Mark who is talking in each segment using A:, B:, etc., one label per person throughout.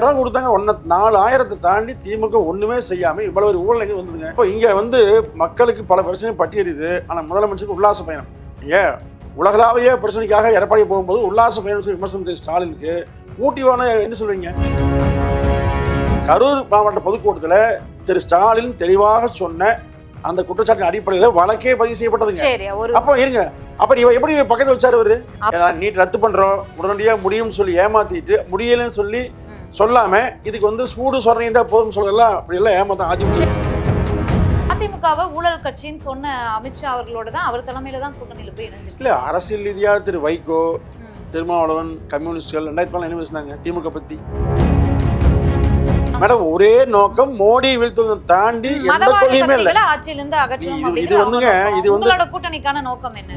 A: ரூபாய் கொடுத்தாங்க, 4000 தாண்டி திமுக ஒண்ணுமே செய்யாம இவ்வளவு ஒரு ஊழல் எங்க வந்ததுங்க. இப்போ இங்க மக்களுக்கு பல பிரச்சனையும் பட்டியலிது. ஆனா முதலமைச்சருக்கு உல்லாச பயணம். நீங்க உலகளாவிய பிரச்சனைக்காக எடப்பாடி போகும்போது உல்லாச பயணம் விமர்சனம் ஸ்டாலினுக்கு ஊட்டிவான என்ன சொல்வீங்க? கரூர் மாவட்ட பொதுக்கூட்டத்தில் திரு ஸ்டாலின் தெளிவாக சொன்ன அந்த குற்றச்சாட்டின் அடிப்படையில் வழக்கே பதிவு செய்யப்பட்டதுங்க. அப்போ இருங்க, அப்ப இவ எப்படி பக்கத்தில் வச்சாரு அவரு? நீட் ரத்து பண்றோம் உடனடியா முடியும்னு சொல்லி ஏமாத்திட்டு முடியலன்னு சொல்லி சொல்லாம இதுக்கு சூடு சொரணையும் தான் போதும் சொல்லலாம். அப்படி எல்லாம் ஏமாத்தான்
B: அதிமுகவை ஊழல் கட்சின்னு சொன்ன அமித்ஷா அவர்களோட தான் அவர் தலைமையில தான் கூட்டணியில போய் இணைஞ்சிருக்கு.
A: இல்ல அரசியல் ரீதியா திரு வைகோ, திருமாவளவன், கம்யூனிஸ்டுகள் 2014 என்ன பேசினாங்க திமுக பத்தி? மேடம் ஒரே நோக்கம் மோடி வீழ்த்துவதை தாண்டி எந்த கொள்கையுமே இல்ல.
B: ஆட்சியிலிருந்து அகற்றணும்.
A: இது
B: உங்களோட கூட்டணிக்கான நோக்கம் என்ன?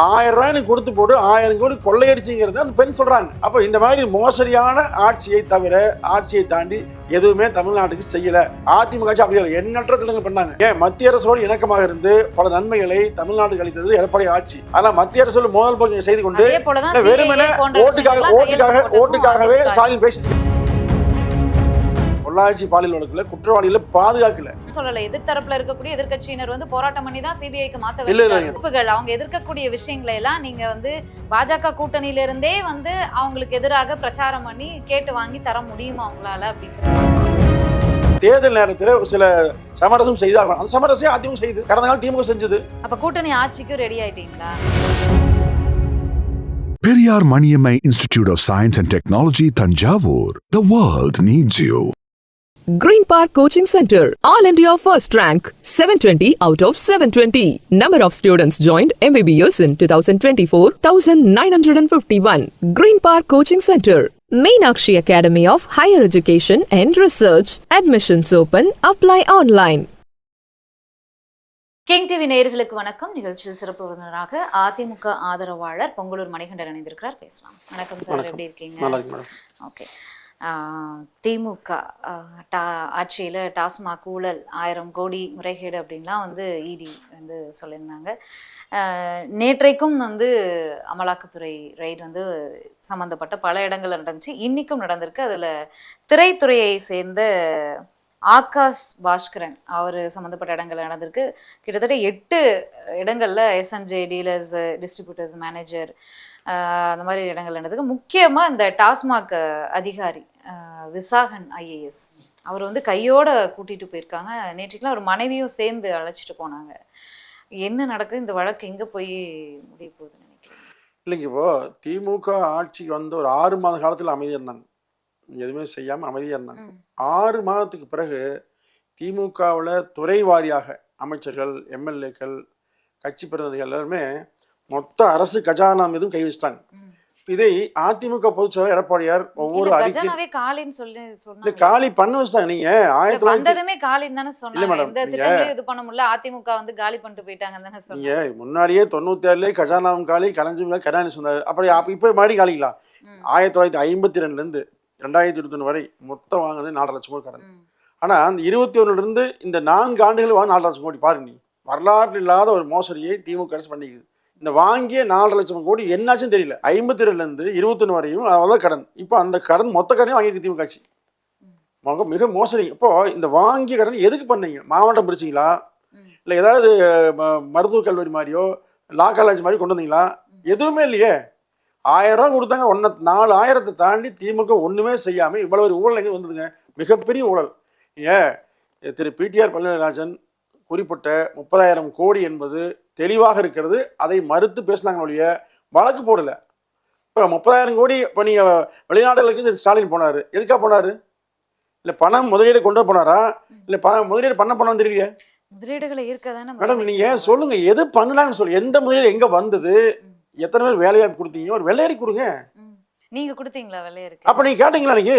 A: 1000 ரூபாய் கொடுத்து போட்டு 1000 கோடி கொள்ளையடிச்சுங்கிறது அந்த பெண் சொல்றாங்க. அப்போ இந்த மாதிரி மோசடியான ஆட்சியை தவிர ஆட்சியை தாண்டி எதுவுமே தமிழ்நாட்டுக்கு செய்யல. அதிமுக ஆட்சி அப்படி இல்லை, எண்ணற்ற திட்டங்கள் பண்ணாங்க. ஏன் மத்திய அரசோடு இணக்கமாக இருந்து பல நன்மைகளை தமிழ்நாட்டுக்கு அளித்தது எடப்பாடி ஆட்சி. ஆனா மத்திய அரசு மோதல் போக்கு செய்து கொண்டு வெறுமனே ஓட்டுக்காகவே ஸ்டாலின் பேசிட்டு பொள்ளாச்சி பாலியல் வழக்குல குற்றவாளிகளை பாதுகாக்கல
B: சொல்லல. எதிர்த்தரப்புல இருக்கக்கூடிய எதிர்க்கட்சியினர் போராட்டம் பண்ணி தான் சிபிஐக்கு மாத்த வேண்டிய அவங்க எதிர்க்கக்கூடிய விஷயங்களை எல்லாம் நீங்க பாஜக கூட்டணியில இருந்தே அவங்களுக்கு எதிராக பிரச்சாரம் பண்ணி கேட்டு வாங்கி தர முடியுமா அவங்களால அப்படின்னு?
A: தேர்தல் நேரத்தில் சில சமரசம் செய்தாங்க. அந்த சமரசம் அதிமுக செய்து கடந்த நாள் திமுக செஞ்சது.
B: அப்ப கூட்டணி ஆட்சிக்கு ரெடி ஆயிட்டீங்களா?
C: Periyar Maniammai Institute of Science and Technology, Thanjavur. The world needs you.
D: Green Park Coaching Center, All India First Rank, 720 out of 720. Number of students joined MBBS in 2024, 1951. Green Park Coaching Center, Meenakshi Academy of Higher Education and Research. Admissions open. Apply online.
B: King TV நேயர்களுக்கு வணக்கம். நிகழ்ச்சியில் சிறப்பு விருந்தினராக அதிமுக ஆதரவாளர் பொங்கலூர் மணிகண்டன் இணைந்திருக்கிறார். பேசலாம். வணக்கம் sir, எப்படி இருக்கீங்க? ஓகே. திமுக ஆட்சியில் டாஸ்மாக் ஊழல் 1000 கோடி முறைகேடு அப்படின்லாம் இடி சொல்லியிருந்தாங்க. நேற்றைக்கும் அமலாக்கத்துறை ரைட் சம்மந்தப்பட்ட பல இடங்கள்ல நடந்துச்சு. இன்னைக்கும் நடந்திருக்கு. அதில் திரைத்துறையை சேர்ந்த ஆகாஷ் பாஸ்கரன் அவர் சம்மந்தப்பட்ட இடங்கள் நடந்திருக்கு. கிட்டத்தட்ட 8 இடங்கள்ல எஸ்என்ஜே டீலர்ஸ், டிஸ்ட்ரிபியூட்டர்ஸ், மேனேஜர் அந்த மாதிரி இடங்கள் நடந்திருக்கு. முக்கியமாக இந்த டாஸ்மாக் அதிகாரி விசாகன் ஐஏஎஸ் அவர் கையோட கூட்டிட்டு போயிருக்காங்க. நேற்றுக்கெல்லாம் ஒரு மனைவியும் சேர்ந்து அழைச்சிட்டு போனாங்க. என்ன நடக்குது? இந்த வழக்கு எங்கே போய் முடிய போகுதுன்னு நினைக்கிறேன்.
A: இல்லைங்க, இப்போ திமுக ஆட்சிக்கு ஒரு 6 மாத காலத்தில் அமைதியாக இருந்தாங்க. எதுவுமே செய்யாமல் அமைதியாக இருந்தாங்க. 6 மாதத்துக்கு பிறகு திமுகவில் துறை வாரியாக அமைச்சர்கள், எம்எல்ஏக்கள், கட்சி பிரதிநிதிகள் எல்லாருமே மொத்த அரசு கஜானா மீதும் கை வச்சிட்டாங்க. இதை அதிமுக பொதுச் செயலாளர் எடப்பாடியார் ஒவ்வொரு
B: அறிக்கையும்
A: காலி பண்ண வச்சுட்டாங்க. நீங்க முன்னாடியே 96 கஜானாவும் காலி, கலைஞ்சும் கருணாநிதி சொன்னார். அப்படி இப்ப மறுபடியும் காலிங்களா? 1952 2021 வரை மொத்தம் வாங்குறது 4 லட்சம் கோடி கடன். ஆனா அந்த 21 இந்த 4 ஆண்டுகள் 4 லட்சம் கோடி பாருங்க. நீ வரலாறு இல்லாத ஒரு மோசடியை திமுக அரசு பண்ணிக்குது. இந்த வாங்கிய 4 லட்சம் கோடி என்னாச்சுன்னு தெரியல. 52 21 வரையும் அவ்வளோ கடன். இப்போ அந்த கடன் மொத்த கடனையும் வாங்கியிருக்கு திமுக ஆட்சி. மிக மோசடி. இப்போ இந்த வாங்கிய கடன் எதுக்கு பண்ணீங்க? மாவட்டம் பிரிச்சிங்களா? இல்லை ஏதாவது மருத்துவக் கல்லூரி மாதிரியோ லா காலேஜ் மாதிரி கொண்டு வந்தீங்களா? எதுவுமே இல்லையே. 1000 ரூபாய் கொடுத்தாங்க, 4000 தாண்டி திமுக ஒன்றுமே செய்யாமல் இவ்வளோ ஒரு ஊழல் எங்கே வந்ததுங்க? மிகப்பெரிய ஊழல். ஏன் திரு பிடிஆர் பழனிராஜன் குறிப்பிட்ட 30,000 கோடி என்பது தெளிவாக இருக்கிறது. அதை மறுத்து பேசினாங்க ஒழிய வழக்கு போடல. இப்போ 30,000 கோடி இப்போ நீங்கள் வெளிநாடுகளுக்கு ஸ்டாலின் போனார். எதுக்காக போனார்? இல்லை பணம் முதலீடு கொண்டு போனாரா? இல்லை முதலீடு பண்ண போனான்னு தெரியலையே.
B: முதலீடுகளை இருக்கதானே
A: மேடம், நீங்கள் சொல்லுங்க எது பண்ணலான்னு சொல்லி. எந்த முதலீடு எங்கே வந்தது? எத்தனை பேர் வேலையாக கொடுத்தீங்க? ஒரு வெள்ளையரி கொடுங்க.
B: நீங்க கொடுத்தீங்களா வெள்ளையருக்கு?
A: அப்ப நீங்க கேட்டீங்களா? நீங்க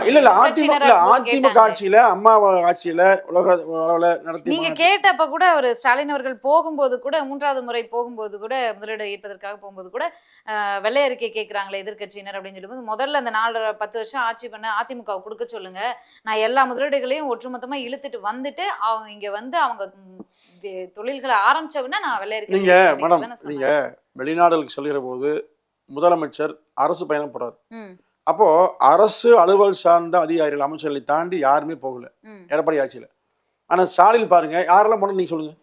A: இல்ல அதிமுக ஆட்சியில, அம்மா ஆட்சியில உலக அளவுல நடத்தி
B: நீங்க கேட்டப்ப கூட அவர் ஸ்டாலின் அவர்கள் போகும்போது கூட 3வது முறை போகும்போது கூட முதலீடு ஈர்ப்பதற்காக போகும்போது கூட வெள்ளை அறிக்கை கேட்கறாங்களே எதிர்கட்சியினர் அப்படின்னு சொல்லும்போது முதல்ல அந்த 4-10 வருஷம் ஆட்சி பண்ண அதிமுக கொடுக்க சொல்லுங்க, நான் எல்லா முதலீடுகளையும் ஒட்டுமொத்தமா இழுத்துட்டு வந்துட்டு அவங்க இங்க அவங்க தொழில்களை ஆரம்பிச்சவன்னா நான் வெள்ளை அறிக்கை.
A: நீங்க மேடம் நீங்க வெளிநாடுகளுக்கு சொல்கிற போது முதலமைச்சர் அரசு பயணம் போறாரு. அப்போ அரசு அலுவல் சார்ந்த அதிகாரிகள் அமைச்சர்களை தாண்டி யாருமே போகல எடப்பாடி ஆட்சியில். ஆனால் ஸ்டாலின் பாருங்க யாரெல்லாம் போனா நீங்க சொல்லுங்க.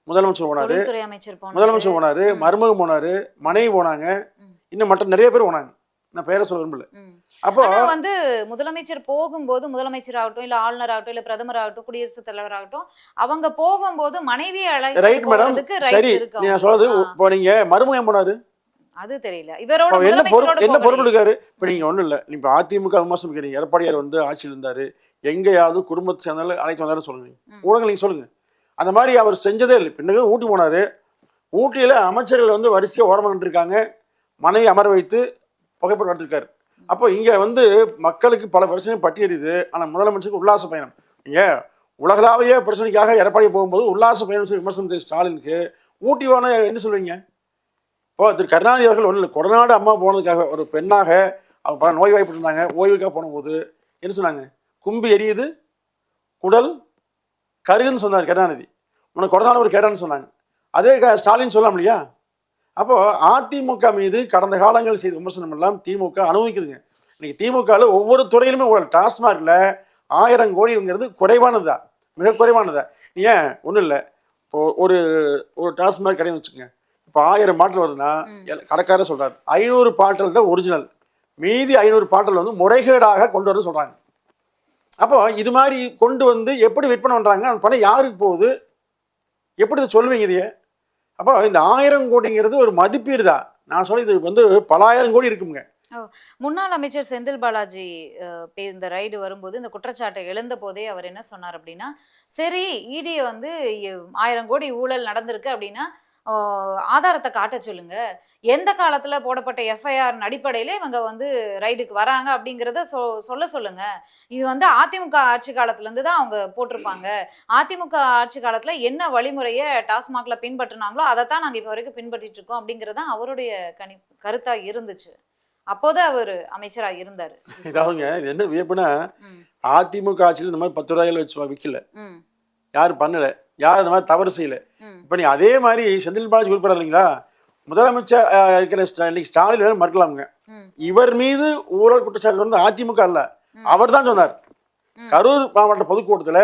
A: முதலமைச்சர் போனாரு,
B: தொழில்துறை அமைச்சர்
A: முதலமைச்சர் போனாரு, மருமகன் போனாரு, மனைவி போனாங்க, இன்னும் மற்ற நிறைய பேர் போனாங்க. நான் பேரை சொல்ல விரும்பல. அப்போ
B: வந்து முதலமைச்சர் போகும்போது, முதலமைச்சர் ஆகட்டும் இல்ல ஆளுநர் ஆகட்டும் இல்ல பிரதமர் ஆகட்டும் குடியரசுத் தலைவர் ஆகட்டும், அவங்க போகும்போது மனைவியை
A: ரைட்
B: அழைத்து
A: மேடம்,
B: போறதுக்கு
A: சரி
B: ரைட் இருக்கு.
A: நீங்க சொல்றது. இப்போ நீங்க மருமகன் போனாரு,
B: அது தெரியல இவரோட
A: என்ன
B: முதலமைச்சரோட
A: பொறுப்பு எடுக்காரு. இப்போ நீங்க ஒண்ணும் இல்ல, இப்ப அதிமுக விமர்சனம் வைக்கிறீங்க. எடப்பாடியார் வந்து ஆட்சியில் இருந்தாரு, எங்கேயாவது குடும்பத்தை சேர்ந்தாலும் அழைத்து வந்தாலும் சொல்லுங்க, ஊடகங்கள் நீங்க சொல்லுங்க. அந்த மாதிரி அவர் செஞ்சதே இல்லை. பின்னது ஊட்டி போனாரு, ஊட்டியில அமைச்சர்கள் வந்து வரிசையா ஓரமாக இருக்காங்க, மனைவி அமர வைத்து புகைப்படம் எடுத்திருக்காரு. அப்போ இங்க வந்து மக்களுக்கு பல பிரச்சனை பட்டியலிது. ஆனா முதலமைச்சருக்கு உல்லாச பயணம். நீங்க உலகளாவிய பிரச்சனைக்காக எடப்பாடி போகும்போது உல்லாச பயணம் சொல்லி விமர்சனம் ஸ்டாலினுக்கு ஊட்டி போனா என்ன சொல்லுவீங்க? இப்போ திரு கருணாநிதி அவர்கள் ஒன்றும் இல்லை, கொடநாடு அம்மா போனதுக்காக ஒரு பெண்ணாக அவங்க பல நோய் வாய்ப்பிட்டிருந்தாங்க, ஓய்வுக்காக போனபோது என்ன சொன்னாங்க? கும்பி எரியுது குடல் கருகுன்னு சொன்னார் கருணாநிதி. உனக்கு கொடநாடு ஒரு கேட்டான்னு சொன்னாங்க. அதே ஸ்டாலின் சொல்லலாம் இல்லையா? அப்போ அதிமுக மீது கடந்த காலங்கள் செய்த விமர்சனம் எல்லாம் திமுக அனுபவிக்குதுங்க. இன்னைக்கு திமுகவில் ஒவ்வொரு துறையிலுமே ஊழல். டாஸ்மார்க்ல 1000 கோடிங்கிறது குறைவானதா, மிக குறைவானதா. ஏன் ஒன்றும் இல்லை, இப்போ ஒரு டாஸ்மார்க் கடைன்னு வச்சுக்கோங்க, இப்போ 1000 பாட்டில் வருதுன்னா கடைக்காரர் சொல்றாரு 500 பாட்டில் தான் ஒரிஜினல், மீதி 500 பாட்டில் வந்து முறைகேடாக கொண்டு வர சொல்றாங்க. அப்போ இது மாதிரி கொண்டு வந்து எப்படி விற்பனை பண்றாங்க? அந்த பணம் யாருக்கு போகுது? எப்படி இதை சொல்லுவீங்க இதையே? அப்போ இந்த 1000 கோடிங்கிறது ஒரு மதிப்பீடு தான். நான் சொல்ல இது வந்து பல 1000 கோடி இருக்குங்க.
B: முன்னாள் அமைச்சர் செந்தில் பாலாஜி இந்த ரைடு வரும்போது இந்த குற்றச்சாட்டை எழுந்த போதே அவர் என்ன சொன்னார் அப்படின்னா, சரி இடியை வந்து 1000 கோடி ஊழல் நடந்திருக்கு அப்படின்னா ஆதாரத்தை காட்ட சொல்லுங்க, எந்த காலத்துல போடப்பட்ட எஃப்ஐஆர் அடிப்படையில இவங்க வந்து ரைடுக்கு வராங்க அப்படிங்கிறத சொல்ல சொல்லுங்க. இது வந்து அதிமுக ஆட்சி காலத்துல இருந்து தான் அவங்க போட்டிருப்பாங்க. அதிமுக ஆட்சி காலத்துல என்ன வழிமுறையை டாஸ்மாக்ல பின்பற்றினாங்களோ அதைத்தான் நாங்க இப்ப வரைக்கும் பின்பற்றிட்டு இருக்கோம் அப்படிங்கறதான் அவருடைய கருத்தா இருந்துச்சு. அப்போதான் அவர் அமைச்சரா இருந்தாரு.
A: இதாவதுங்க இது என்ன வியப்புனா, அதிமுக ஆட்சியில் இந்த மாதிரி 10 ரூபாயில வச்சு விற்கல, யாரும் பண்ணல, யாரும் இந்த மாதிரி தவறு செய்யல. இப்ப நீ அதே மாதிரி செந்தில் பாலாஜி குறிப்பிடறாரு இல்லைங்களா, முதலமைச்சர் இருக்கிற இன்னைக்கு ஸ்டாலின் வேற மறுக்கலாமுங்க. இவர் மீது ஊழல் குற்றச்சாட்டு வந்து அதிமுக அல்ல, அவர் தான் சொன்னார். கரூர் மாவட்ட பொதுக்கூட்டத்துல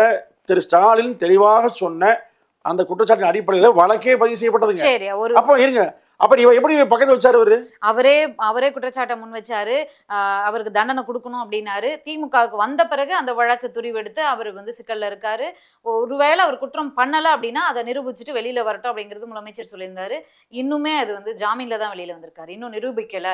A: திரு ஸ்டாலின் தெளிவாக சொன்ன அந்த குற்றச்சாட்டின் அடிப்படையில் வழக்கே பதிவு செய்யப்பட்டதுங்க. அப்போ இருங்க, அப்ப இவ எப்படி பக்கத்துல வச்சாரு?
B: அவரே குற்றச்சாட்டை முன் வச்சாரு, அவருக்கு தண்டனை கொடுக்கணும் அப்படின்னாரு. திமுகவுக்கு வந்த பிறகு அந்த வழக்கு துரிவெடுத்து அவர் வந்து சிக்கல்ல இருக்காரு. ஒருவேளை அவர் குற்றம் பண்ணல அப்படின்னா அதை நிரூபிச்சுட்டு வெளியில வரட்டும் அப்படிங்கிறது முதலமைச்சர் சொல்லியிருந்தாரு. இன்னுமே அது வந்து ஜாமீன்ல தான் வெளியில வந்திருக்காரு, இன்னும் நிரூபிக்கல,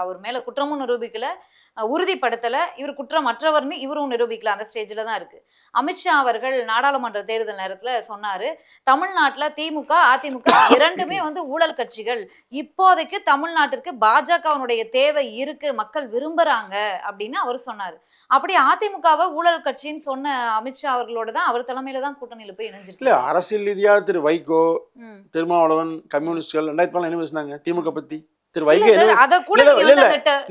B: அவர் மேல குற்றமும் நிரூபிக்கல, உறுதிப்படுத்தல, இவர் குற்றமற்றவர்னு இவரும் நிரூபிக்கல, அந்த ஸ்டேஜ்ல தான் இருக்கு. அமித்ஷா அவர்கள் நாடாளுமன்ற தேர்தல் நேரத்துல சொன்னாரு, தமிழ்நாட்டுல திமுக அதிமுக இரண்டுமே வந்து ஊழல் கட்சிகள், இப்போதைக்கு தமிழ்நாட்டிற்கு பாஜகவினுடைய தேவை இருக்கு, மக்கள் விரும்புறாங்க அப்படின்னு அவர் சொன்னாரு. அப்படி அதிமுகவை ஊழல் கட்சின்னு சொன்ன அமித்ஷா அவர்களோட தான் அவர் தலைமையில தான் கூட்டணியில போய் இணைஞ்சிருக்கு.
A: இல்ல அரசியல் ரீதியா திரு வைகோ, திருமாவளவன், கம்யூனிஸ்டுகள் 2014 என்ன பேசினாங்க திமுக பத்தி? திரு வைகோ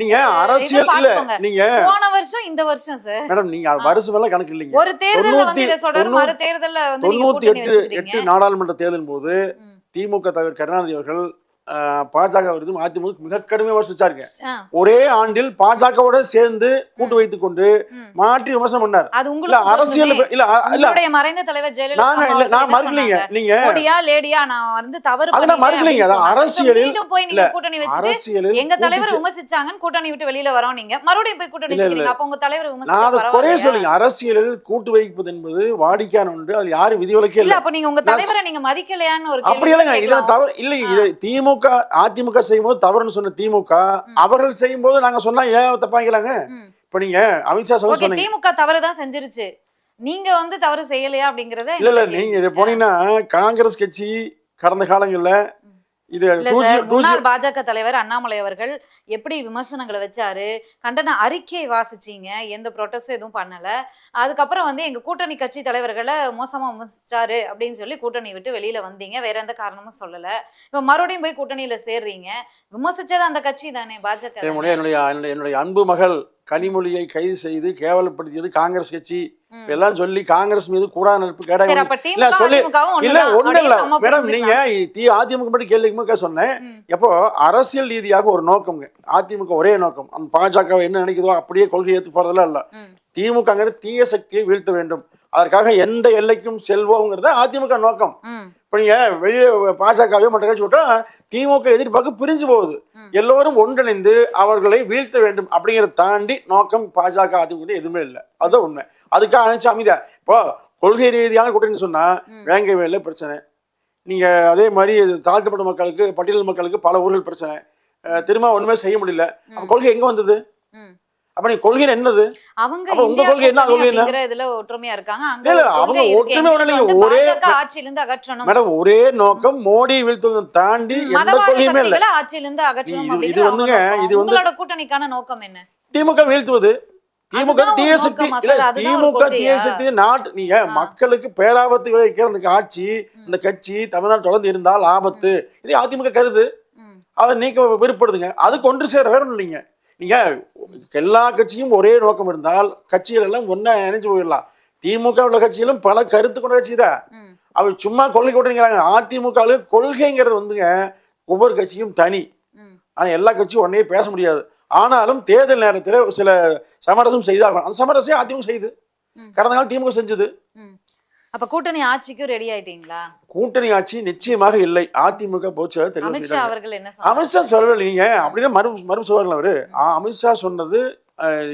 A: நீங்க அரசியல் இல்ல, நீங்க
B: போன வருஷம் இந்த வருஷம் சார்
A: மேடம் நீங்க வருஷம் எல்லாம் கணக்கு இல்லைங்க.
B: ஒரு தேர்தல்ல வந்து இத சொல்றாரு, மறு தேர்தல்ல வந்து
A: 98 நாடாளுமன்ற தேர்தலின் போது திமுக தலைவர் கருணாநிதி அவர்கள் பாஜக அதிமுக மிக கடுமையாக விமர்சிச்சாருங்க. ஒரே ஆண்டில் பாஜகவோட சேர்ந்து கூட்டு வைத்துக் கொண்டு மாற்றி விமர்சனம் பண்ணார். அரசியல்
B: மறைந்த தலைவர் ஜெயலலிதா அரசியலில் கூட்டணி வச்சுட்டு எங்க தலைவர் விமர்சிச்சாங்கன்னு கூட்டணி விட்டு வெளியில வரோம், நீங்க மறுபடியும் போய் கூட்டணி வச்சுக்கிறீங்க. அப்ப உங்க தலைவர்
A: குறைய சொல்லுங்க. அரசியலில் கூட்டு வைப்பது என்பது வாடிக்கையான ஒன்று, அது யாரும் விதிவிலக்கே இல்லை.
B: அப்ப நீங்க உங்க தலைவரை நீங்க மதிக்கலையான்னு ஒரு
A: அப்படி இல்லைங்க, இதுல தவறு இல்லை. திமுக அதிமுக செய்யும் போது தவறுன்னு சொன்ன திமுக அவர்கள் செய்யும் போது நாங்க சொன்னா ஏன் தப்பாங்களாங்க? இப்ப நீங்க அமித்ஷா சொன்னீங்க
B: திமுக தவறுதான் செஞ்சிருச்சு, நீங்க வந்து தவறு செய்யலையா அப்படிங்கறத
A: இல்ல நீங்க இதை போனீங்கன்னா காங்கிரஸ் கட்சி கடந்த காலங்கள்ல
B: முன்னாள் பாஜக தலைவர் அண்ணாமலை அவர்கள் எப்படி விமர்சனங்களை வச்சாரு, கண்டன அறிக்கையை வாசிச்சீங்க, எந்த ப்ரொட்டஸ்டும் எதுவும் பண்ணல. அதுக்கப்புறம் வந்து எங்க கூட்டணி கட்சி தலைவர்களை மோசமா விமர்சிச்சாரு அப்படின்னு சொல்லி கூட்டணி விட்டு வெளியில வந்தீங்க, வேற எந்த காரணமும் சொல்லல. இப்ப மறுபடியும் போய் கூட்டணியில சேர்றீங்க, விமர்சிச்சது அந்த கட்சி தானே பாஜக.
A: என்னுடைய அன்பு மகள் கனிமொழியை கைது செய்து கேவலப்படுத்தியது காங்கிரஸ் கட்சி எல்லாம் சொல்லி காங்கிரஸ் மீது கூடா நட்பு கேடா
B: சரி, அப்ப
A: இல்ல
B: திமுக,
A: சொல்லி
B: அதிமுகவும்
A: இல்ல
B: ஒண்ணுதான்.
A: ஒண்ணு இல்ல
B: அப்படியே சமமா
A: மேடம்,
B: புரிஞ்சுக்கலாம்.
A: நீங்க அதிமுக மட்டும் கேள்விக்கு சொன்னேன். எப்போ அரசியல் ரீதியாக ஒரு நோக்கம்ங்க, அதிமுக ஒரே நோக்கம், அந்த பாஜக என்ன நினைக்குதோ அப்படியே கொள்கை ஏத்து போறதெல்லாம் இல்ல. திமுகங்கிறது தீய சக்தியை வீழ்த்த வேண்டும், அதற்காக எந்த எல்லைக்கும் செல்வோங்கிறத அதிமுக நோக்கம். இப்ப நீங்க வெளியே பாஜகவே மற்ற கட்சி விட்டா திமுக எதிர்பார்க்க பிரிஞ்சு போகுது. எல்லோரும் ஒன்றிணைந்து அவர்களை வீழ்த்த வேண்டும் அப்படிங்கிறத தாண்டி நோக்கம் பாஜக அதிமுக எதுவுமே இல்லை. அதுதான் உண்மை. அதுக்காக அனைச்சு அமைதியா இப்போ கொள்கை ரீதியான கூட்டணி சொன்னா வேங்கை வேலை பிரச்சனை, நீங்க அதே மாதிரி தாழ்த்தப்பட்ட மக்களுக்கு பட்டியல் மக்களுக்கு பல ஊர்கள் பிரச்சனை, திரும்ப ஒண்ணுமே செய்ய முடியல. அப்ப கொள்கை எங்க வந்தது? அப்ப நீ கொள்கை என்னது?
B: அவங்க
A: உங்க கொள்கை என்ன? கொள்கை என்ன?
B: இதுல ஒற்றுமையா இருக்காங்க.
A: இல்ல அவங்க ஒற்றுமை ஒரே
B: ஆட்சியிலிருந்து அகற்றணும்
A: மேடம், ஒரே நோக்கம் மோடி வீழ்த்துவதை தாண்டி எந்த கொள்கையுமே இல்ல.
B: ஆட்சியிலிருந்து அகற்றணும்.
A: இது வந்துங்க, இது வந்து
B: உங்களோட கூட்டணிக்கான நோக்கம் என்ன?
A: திமுக வீழ்த்துவது. திமுக தீய சக்தி இல்ல, திமுக தீய சக்தி நாட்டு நீங்க மக்களுக்கு பேராபத்து விளைவிக்கிற ஆட்சி இந்த கட்சி தமிழ்நாடு தொடர்ந்து இருந்தால் ஆபத்து. இது அதிமுக கருது, அவர் நீக்க விருப்படுதுங்க. அதுக்கு ஒன்று சேர வேற ஒண்ணு இல்லைங்க. நீங்க எல்லா கட்சியும் ஒரே நோக்கம் இருந்தால் கட்சிகள் எல்லாம் ஒன்னா இணைஞ்சு போயிடலாம். திமுக உள்ள கட்சியிலும் பல கருத்து கொண்ட கட்சி தான். அவர் சும்மா கொள்கை கூட்டணிங்கிறாங்க. அதிமுக கொள்கைங்கிறது வந்துங்க ஒவ்வொரு கட்சியும் தனி. ஆனா எல்லா கட்சியும் ஒன்னே பேச முடியாது. ஆனாலும் தேர்தல் நேரத்தில் சில சமரசம் செய்தாகணும். அந்த சமரசம் அதிமுக செய்து, கடந்த காலம் திமுக செஞ்சது.
B: அப்ப கூட்டணி ஆட்சிக்கு ரெடி ஆயிட்டீங்களா?
A: கூட்டணி ஆட்சி நிச்சயமாக இல்லை. அதிமுக போச்சு.
B: அமித்ஷா அவர்கள் என்ன
A: அமித்ஷா சொல்லல. நீங்க அப்படின்னா மறு சொல்வார்கள். அவரு அமித்ஷா சொன்னது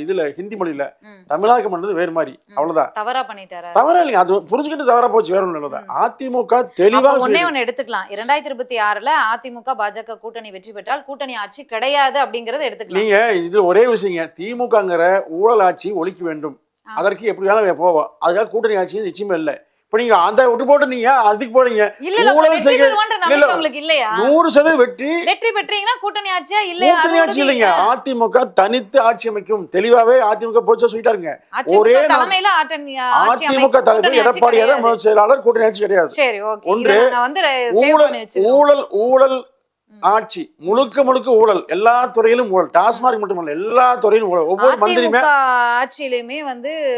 A: இதுல ஹிந்தி மொழியில, தமிழாக்கம் பண்ணது வேறு மாதிரி, அவ்வளவுதான்.
B: தவறா பண்ணிட்டாரா?
A: தவறா இல்லைங்க, அது புரிஞ்சுக்கிட்டு தவறா போச்சு, வேற ஒண்ணு இல்ல. அதிமுக தெளிவா
B: ஒண்ணு எடுத்துக்கலாம். 2026ல அதிமுக பாஜக கூட்டணி வெற்றி பெற்றால் கூட்டணி ஆட்சி கிடையாது அப்படிங்கறத எடுத்துக்கலாம்.
A: நீங்க இது ஒரே விஷயங்க, திமுகங்கிற ஊழல் ஆட்சி ஒழிக்க வேண்டும், அதற்கு எப்படி வேணாலும் போவோம். அதுக்காக கூட்டணி ஆட்சி நிச்சயமே இல்லை. இப்ப நீங்க அந்த விட்டு போட்டு நீங்க அதுக்கு போறீங்க. 100% வெற்றி
B: பெற்றீங்கன்னா கூட்டணி ஆட்சியா இல்லையா?
A: கூட்டணி ஆட்சி இல்லைங்க, அதிமுக தனித்து ஆட்சி அமைக்கும். தெளிவாவே அதிமுக போச்சு சொல்லிட்டாருங்க. ஒரே
B: தலைமையில
A: அதிமுக தலைவர் எடப்பாடியார் முதல் செயலாளர், கூட்டணி ஆட்சி கிடையாது. ஒன்று ஊழல் ஆட்சி, முழுக்க ஊழல், எல்லா துறையிலும் ஊழல், டாஸ்மார்க் மட்டுமல்ல எல்லா துறையிலும் ஊழல். ஒவ்வொரு மந்திரியுமே
B: ஆட்சியிலுமே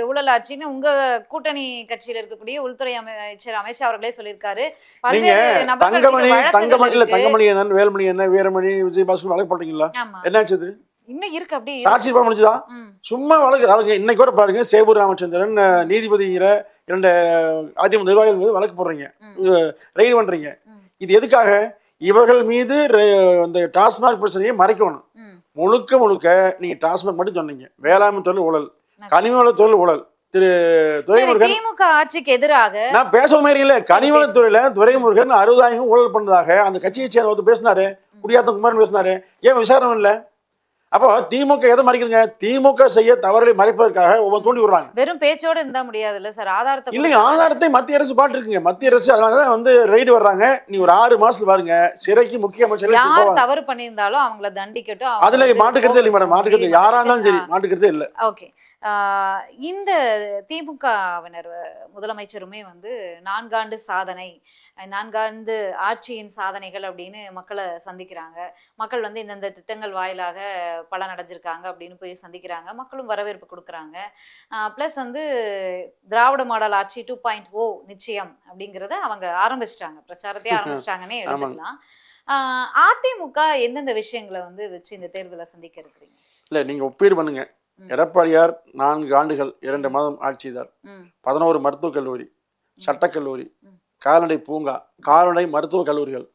B: ஊழல் ஆட்சின்னு உங்க கூட்டணி கட்சியில இருக்கக்கூடிய உள்துறை அமைச்சர் அமித்ஷா அவர்களே சொல்லியிருக்காரு.
A: நீங்க தங்கமணி என்ன, வேலுமணி என்ன, வீரமணி, விஜயபாஸ்கர் வழக்கு போட்டீங்களா? என்னாச்சு?
B: இன்னும் இருக்கு. அப்படி
A: சாட்சி போட முடிஞ்சுதா? சும்மா வழக்கு. அவங்க இன்னைக்கு கூட பாருங்க, சேவூர் ராமச்சந்திரன் நீதிபதிங்கிற 2 அதிமுக நிர்வாகிகள் மீது வழக்கு போடுறீங்க, ரெய்டு பண்றீங்க. இது எதுக்காக? இவர்கள் மீது அந்த டாஸ்மாக் பிரச்சனையை மறைக்கணும். முழுக்க நீங்க டாஸ்மாக் மட்டும் சொன்னீங்க. வேளாண்மை தொழில் ஊழல், கனிமவள தொழில் ஊழல். துரைமுருகன்
B: திமுக ஆட்சிக்கு எதிராக
A: நான் பேச மாதிரி இல்ல, கனிமவளத்துறையில துரைமுருகன் 60,000 ஊழல் பண்ணதாக அந்த கட்சியை சேர்ந்து பேசினாரு, குடியாத்தம் குமாரன் பேசினாரு. ஏன் விசாரணை இல்லை? அப்போ திமுக எதை மறைக்கிறீங்க? திமுக செய்ய தவறுகளை மறைப்பதற்காக ஒவ்வொரு தூண்டி விடுறாங்க.
B: வெறும் பேச்சோட இருந்தா முடியாதுல்ல சார், ஆதாரத்தை
A: இல்லைங்க. ஆதாரத்தை மத்திய அரசு பாட்டுருக்குங்க. மத்திய அரசு அதனாலதான் ரெய்டு வர்றாங்க. நீ ஒரு 6 மாசத்துல பாருங்க, சிறைக்கு முக்கிய அமைச்சர்
B: யார் தவறு பண்ணியிருந்தாலும் அவங்கள தண்டிக்கட்டும்.
A: அதுல மாட்டுக்கிறதே இல்லை மேடம், மாட்டுக்கிறது யாரா இருந்தாலும் சரி, மாட்டுக்கிறதே இல்லை.
B: ஓகே. இந்த திமுகவினர் முதலமைச்சருமே 4 ஆண்டு சாதனை, 4 ஆண்டு ஆட்சியின் சாதனைகள் அப்படின்னு மக்களை சந்திக்கிறாங்க. மக்கள் இந்தந்த திட்டங்கள் வாயிலாக பலன் அடைஞ்சிருக்காங்க அப்படின்னு போய் சந்திக்கிறாங்க. மக்களும் வரவேற்பு கொடுக்குறாங்க. ப்ளஸ் திராவிட மாடல் ஆட்சி 2.0 நிச்சயம் அப்படிங்கிறத அவங்க ஆரம்பிச்சிட்டாங்க, பிரச்சாரத்தையே ஆரம்பிச்சிட்டாங்கன்னே எடுத்துக்கலாம். அதிமுக எந்தெந்த விஷயங்களை வச்சு இந்த தேர்தலை சந்திக்க இருக்கிறீங்க?
A: இல்லை, நீங்க ஒப்பீடு பண்ணுங்க. எடப்பாடியார் 4 ஆண்டுகள் 2 மாதம் ஆட்சிதார், 11 மருத்துவக் கல்லூரி, சட்டக்கல்லூரி, கால்நடை பூங்கா, கால்நடை மருத்துவக் கல்லூரிகள்,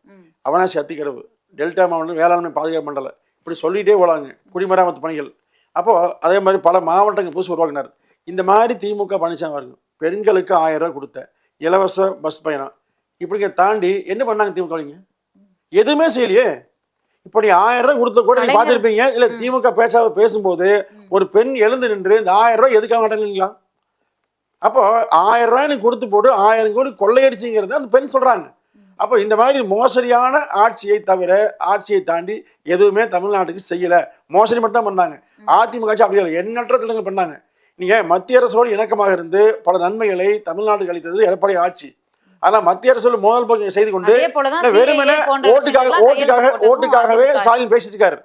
A: அவனாசி அத்திக்கடவு, டெல்டா மாவட்டம் வேளாண்மை பாதுகாப்பு மண்டலம், இப்படி சொல்லிகிட்டே போகலாங்க. குடிமராமத்து பணிகள். அப்போது அதே மாதிரி பல மாவட்டங்கள் புதுசு உருவாக்கினார். இந்த மாதிரி திமுக பழனிசாமி வருங்க. பெண்களுக்கு 1000 ரூபா கொடுத்த இலவச பஸ் பயணம், இப்படிங்க தாண்டி என்ன பண்ணாங்க திமுக? எதுவுமே செய்யலையே. இப்போ நீ 1000 ரூபா கொடுத்த கூட நீங்க பார்த்துருப்பீங்க. இல்லை, திமுக பேசும்போது ஒரு பெண் எழுந்து நின்று இந்த 1000 ரூபாய் எதுக்காக மாட்டேங்களா? அப்போ 1000 ரூபாய் நீ கொடுத்து போட்டு 1000 கோடி கொள்ளையடிச்சுங்கிறது அந்த பெண் சொல்றாங்க. அப்போ இந்த மாதிரி மோசடியான ஆட்சியை தவிர, ஆட்சியை தாண்டி எதுவுமே தமிழ்நாட்டுக்கு செய்யல. மோசடி மட்டும் தான் பண்ணாங்க. அதிமுக ஆட்சி அப்படி இல்லை, எண்ணற்ற திட்டங்கள் பண்ணாங்க. நீங்க மத்திய அரசோடு இணக்கமாக இருந்து பல நன்மைகளை தமிழ்நாட்டுக்கு அளித்தது எடப்பாடி ஆட்சி. ஆனா மத்திய அரசு முதல் பகுதி செய்து கொண்டு வெறுமனே ஓட்டுக்காகவே ஸ்டாலின் பேசிட்டு இருக்காரு.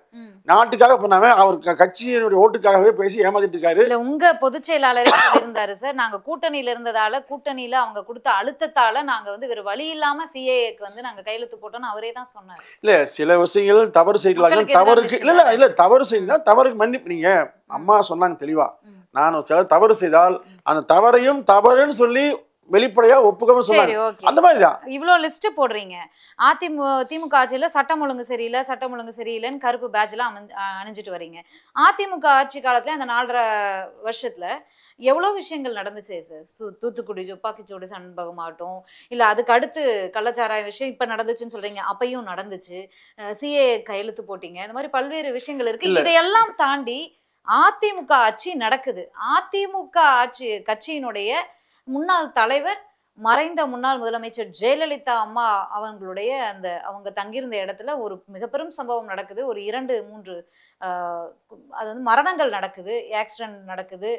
A: நாட்டுக்காக பண்ணாம அவர் கட்சியினுடைய ஓட்டுக்காகவே பேசி ஏமாத்திட்டு இருக்காரு.
B: இல்ல உங்க பொதுச் செயலாளரே இருந்தாரு சார், நாங்க கூட்டணியில இருந்ததால, கூட்டணியில அவங்க கொடுத்த அழுத்தத்தால நாங்க வந்து வேற வழி இல்லாம சிஏஏக்கு வந்து நாங்க கையெழுத்து போட்டோம்னு அவரே தான் சொன்னாரு.
A: இல்ல சில விஷயங்கள் தவறு செய்யலாம், தவறுக்கு இல்ல தவறு செய்தா தவறுக்கு மன்னிப்பு. நீங்க அம்மா சொன்னாங்க தெளிவா, நான் சில தவறு செய்தால் அந்த தவறையும் தவறுன்னு சொல்லி வெளிப்படையா ஒப்புக்காம சொன்னாங்க. அந்த மாதிரிதான்
B: இவ்வளவு லிஸ்ட் போடுறீங்க. திமுக ஆட்சியில சட்டம் ஒழுங்கு சரியில்லை, சட்டம் ஒழுங்கு சரியில்லைன்னு கருப்பு பேட்ச் எல்லாம் அணிஞ்சிட்டு வரீங்க. அதிமுக ஆட்சி காலத்துல அந்த 4.5 வருஷத்துல எவ்வளவு விஷயங்கள் நடந்துச்சு சார். தூத்துக்குடி துப்பாக்கிச்சூடு சம்பவம் ஆகட்டும், இல்ல அதுக்கு அடுத்து கள்ளச்சாராய விஷயம் இப்ப நடந்துச்சுன்னு சொல்றீங்க, அப்பையும் நடந்துச்சு. சிஏ கையெழுத்து போட்டீங்க. இந்த மாதிரி பல்வேறு விஷயங்கள் இருக்கு. இதையெல்லாம் தாண்டி அதிமுக ஆட்சி நடக்குது. அதிமுக ஆட்சி கட்சியினுடைய முன்னாள் தலைவர், மறைந்த முன்னாள் முதலமைச்சர் ஜெயலலிதா அம்மா அவங்களுடைய அந்த அவங்க தங்கியிருந்த இடத்துல ஒரு மிகப்பெரும் சம்பவம் நடக்குது. ஒரு 2-3 அது வந்து மரணங்கள் நடக்குது, ஆக்சிடென்ட் நடக்குது.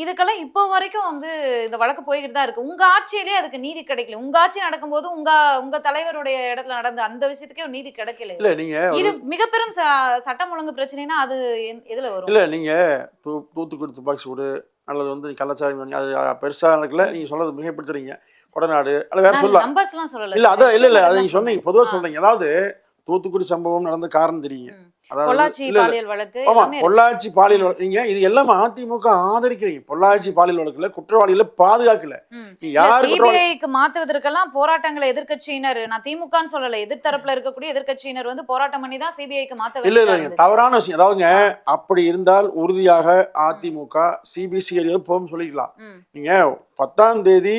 B: இதுக்கெல்லாம் இப்போ வரைக்கும் வந்து இந்த வழக்கு போய்கிட்டு தான் இருக்கு. உங்க ஆட்சியிலேயே அதுக்கு நீதி கிடைக்கல. உங்க ஆட்சி நடக்கும்போது உங்க தலைவருடைய இடத்துல நடந்த அந்த விஷயத்துக்கே நீதி கிடைக்கல.
A: இல்ல நீங்க
B: இது மிகப்பெரும் சட்டம் ஒழுங்கு பிரச்சனைனா அது எதுல வரும்?
A: இல்ல நீங்க தூத்துக்குடி துப்பாக்கி சூடு அல்லது வந்து கள்ளச்சாரம் அது பெருசா நடக்கல. நீங்க சொல்றது மிகப்படுத்துறீங்க. கொடநாடு அல்ல வேற சொல்லலாம்.
B: நம்பர்ஸ்லாம் சொல்லல.
A: இல்ல அதான் இல்ல அதை நீங்க சொன்னீங்க, பொதுவா சொல்றீங்க. அதாவது தூத்துக்குடி சம்பவம் நடந்த காரணம் தெரியுங்க.
B: பொள்ளாச்சி பாலியல் வழக்கு,
A: பொள்ளாச்சி பாலியல் வழக்கு, நீங்க இது எல்லாம் அதிமுக ஆதரிக்கிறீங்க. பொள்ளாச்சி பாலியல் வழக்குல குற்றவாளிகளை பாதுகாக்கல.
B: சிபிஐக்கு மாத்துவதற்கெல்லாம் போராட்டங்களை எதிர்க்கட்சியினர், நான் திமுகன்னு சொல்லல, எதிர்த்தரப்புல இருக்கக்கூடிய எதிர்க்கட்சியினர் வந்து போராட்டம் பண்ணி தான் சிபிஐக்கு மாத்த.
A: இல்ல தவறான விஷயம். அதாவதுங்க, அப்படி இருந்தால் உறுதியாக அதிமுக சிபிசிஐடி போகும் சொல்லிக்கலாம். நீங்க 10ஆம் தேதி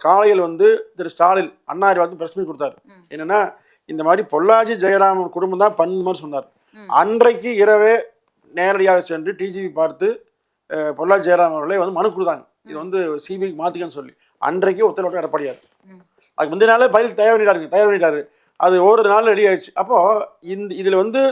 A: காலையில் வந்து திரு ஸ்டாலின் அண்ணாரி வந்து பிரஸ் மீட் கொடுத்தாரு. என்னன்னா, இந்த மாதிரி பொள்ளாச்சி ஜெயராமன் குடும்பம் தான் பண்ண மாதிரி சொன்னார். அன்றைக்கு இரவே நேரடியாக சென்று டிஜிபி பார்த்து பொள்ளாச்சி ஜெயராமன் அவர்களே வந்து மனு கொடுத்தாங்க, இது வந்து சிபிஐக்கு மாத்திக்கன்னு சொல்லி. அன்றைக்கே உத்தரவிட்டு எடப்பாடியார் அதுக்கு முந்தைய நாளே பதில் தயார் பண்ணிட்டாரு. அது ஒரு நாள் ரெடி ஆயிடுச்சு. அப்போ இதுல வந்து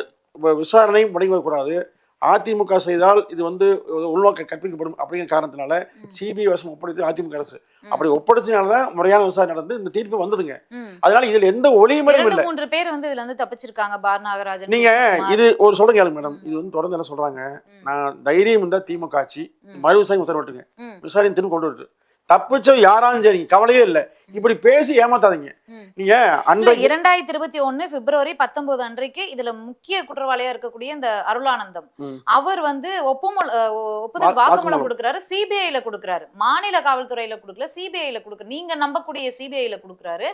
A: விசாரணையும் முடங்கக்கூடாது. அதிமுக செய்தால் இது வந்து உள்நோக்க கற்பிக்கப்படும் அப்படிங்கிற காரணத்தினால சிபிஐ வசம் ஒப்படைத்து அதிமுக அரசு அப்படி ஒப்படைச்சனாலதான் முறையான விசாரணை நடந்து இந்த தீர்ப்பு வந்ததுங்க. அதனால இதுல எந்த ஒளிமுறையும் இல்லை.
B: 3 பேர் வந்து இதுல இருந்து தப்பிச்சிருக்காங்க. பார் நாகராஜன்,
A: நீங்க இது ஒரு சொல்றீங்க மேடம், இது வந்து தொடர்ந்து என்ன சொல்றாங்க, நான் தைரியம் இருந்தா திமுக ஆட்சி மறு விசாரணை உத்தரவிட்டுங்க, விசாரணை திரும்ப கொண்டு வருது. தப்பிச்சோம் யாராலும் சரி, கவலையே இல்லை. இப்படி பேசி ஏமாத்தாதீங்க. நீங்க
B: 2021 பிப்ரவரி 19 அன்றைக்கு இதுல முக்கிய குற்றவாளியா இருக்கக்கூடிய இந்த அருளானந்தம் அவர் வந்து ஒப்புதல் வாக்குமூலம் கொடுக்கிறாரு. சிபிஐல கொடுக்கிறாரு, மாநில காவல்துறையில கொடுக்கல, சிபிஐல கொடுக்குற, நீங்க நம்பக்கூடிய சிபிஐல கொடுக்கிறாரு.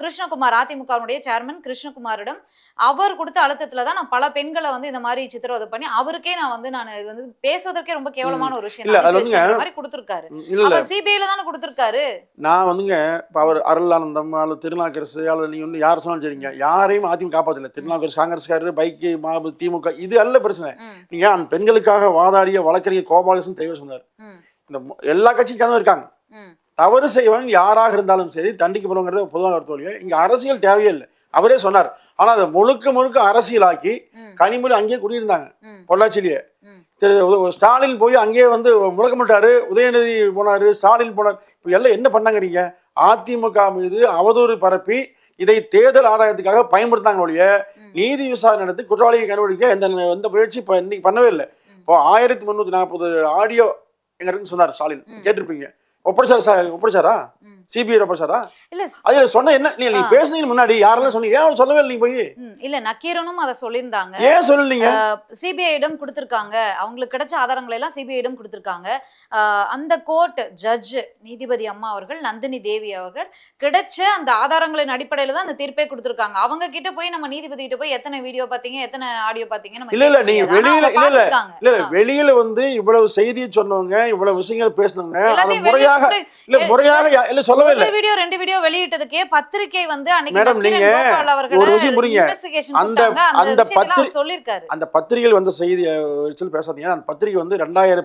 B: கிருஷ்ணகுமார், அதிமுகவுடைய சேர்மன் கிருஷ்ணகுமாரிடம் அவர் கொடுத்த அழுத்தத்துல தான் நான் பல பெண்களை வந்து இந்த மாதிரி சித்திரவதை பண்ணி அவருக்கே நான் இது வந்து பேசுவதற்கே ரொம்ப கேவலமான ஒரு விஷயம் மாதிரி கொடுத்திருக்காரு. சிபிஐல தானே கொடுத்திருக்காரு.
A: நான் வந்துங்க இப்ப அவர் அருளானந்தம் அல்லது திருநாக்கரசு அல்லது நீங்க வந்து யார் சொன்னாலும் சரிங்க, யாரையும் அதிமுக காப்பாற்றல. திருநாக்கரசு காங்கிரஸ்காரரு, பைக்கு மாபு திமுக, இது அல்ல பிரச்சனை. நீங்க அந்த பெண்களுக்காக வாதாடிய வழக்கறிஞர் கோபாலகிருஷ்ணன் தெய்வம் சொன்னார், இந்த எல்லா கட்சியும் சேர்ந்து இருக்காங்க, தவறு செய்வன் யாராக இருந்தாலும் சரி தண்டிக்கப்படுங்கிறது பொதுவாக தோல்வியை. இங்க அரசியல் தேவையே இல்லை, அவரே சொன்னார். ஆனா அதை முழுக்க அரசியலாக்கி கனிமொழி அங்கேயே குடியிருந்தாங்க பொள்ளாச்சிலேயே. ஸ்டாலின் போய் அங்கேயே வந்து முழக்கமிட்டாரு, உதயநிதி போனாரு, ஸ்டாலின் போனார். இப்போ எல்லாம் என்ன பண்ணாங்கிறீங்க, அதிமுக மீது அவதூறு பரப்பி இதை தேர்தல் ஆதாயத்துக்காக பயன்படுத்தாங்க ஒழிய நீதி விசாரணை நடத்தி குற்றவாளியை கண்டுபிடிக்க எந்த முயற்சி இப்போ இன்னைக்கு பண்ணவே இல்லை. இப்போ 1340 ஆடியோ எங்க இருக்குன்னு சொன்னார் ஸ்டாலின், கேட்டிருப்பீங்க. ஒப்படைச்சாரா சிபிஐ ஒப்படைச்சாரா? இல்ல அதுல சொன்ன என்ன, நீ பேசுனீங்க முன்னாடி யாரெல்லாம் சொன்னீங்க, ஏன் சொல்லவே இல்லை போய்?
B: இல்ல நக்கீரனும் அதை சொல்லியிருந்தாங்க,
A: ஏன் சொல்லலீங்க?
B: சிபிஐடம் கொடுத்திருக்காங்க, அவங்களுக்கு கிடைச்ச ஆதாரங்களை எல்லாம் சிபிஐடம் கொடுத்திருக்காங்க. அந்த கோர்ட் ஜட்ஜ் நீதிபதி அம்மா அவர்கள், நந்தினி தேவி அவர்கள் கிடைச்ச அந்த ஆதாரங்களின் அடிப்படையில தான் அந்த தீர்ப்பே கொடுத்திருக்காங்க. அவங்க கிட்ட போய் நம்ம நீதிபதி கிட்ட போய் எத்தனை வீடியோ பாத்தீங்க, எத்தனை ஆடியோ பாத்தீங்க,
A: இல்ல நீ வெளியில வந்து இவ்வளவு செய்தியை சொன்னவங்க, இவ்வளவு விஷயங்கள் பேசுனவங்க, அதை முறையாக முறையாக இல்ல சொல்லவே இல்லை.
B: வீடியோ 2 வீடியோ வெளியிட்டதுக்கே பத்திரிகை வந்து
A: மேடம் நீங்க ஒரு விஷயம் புரியுங்க, அந்த பத்திரிகை வந்த செய்தியை பேசாதீங்க. அந்த பத்திரிகை வந்து 2000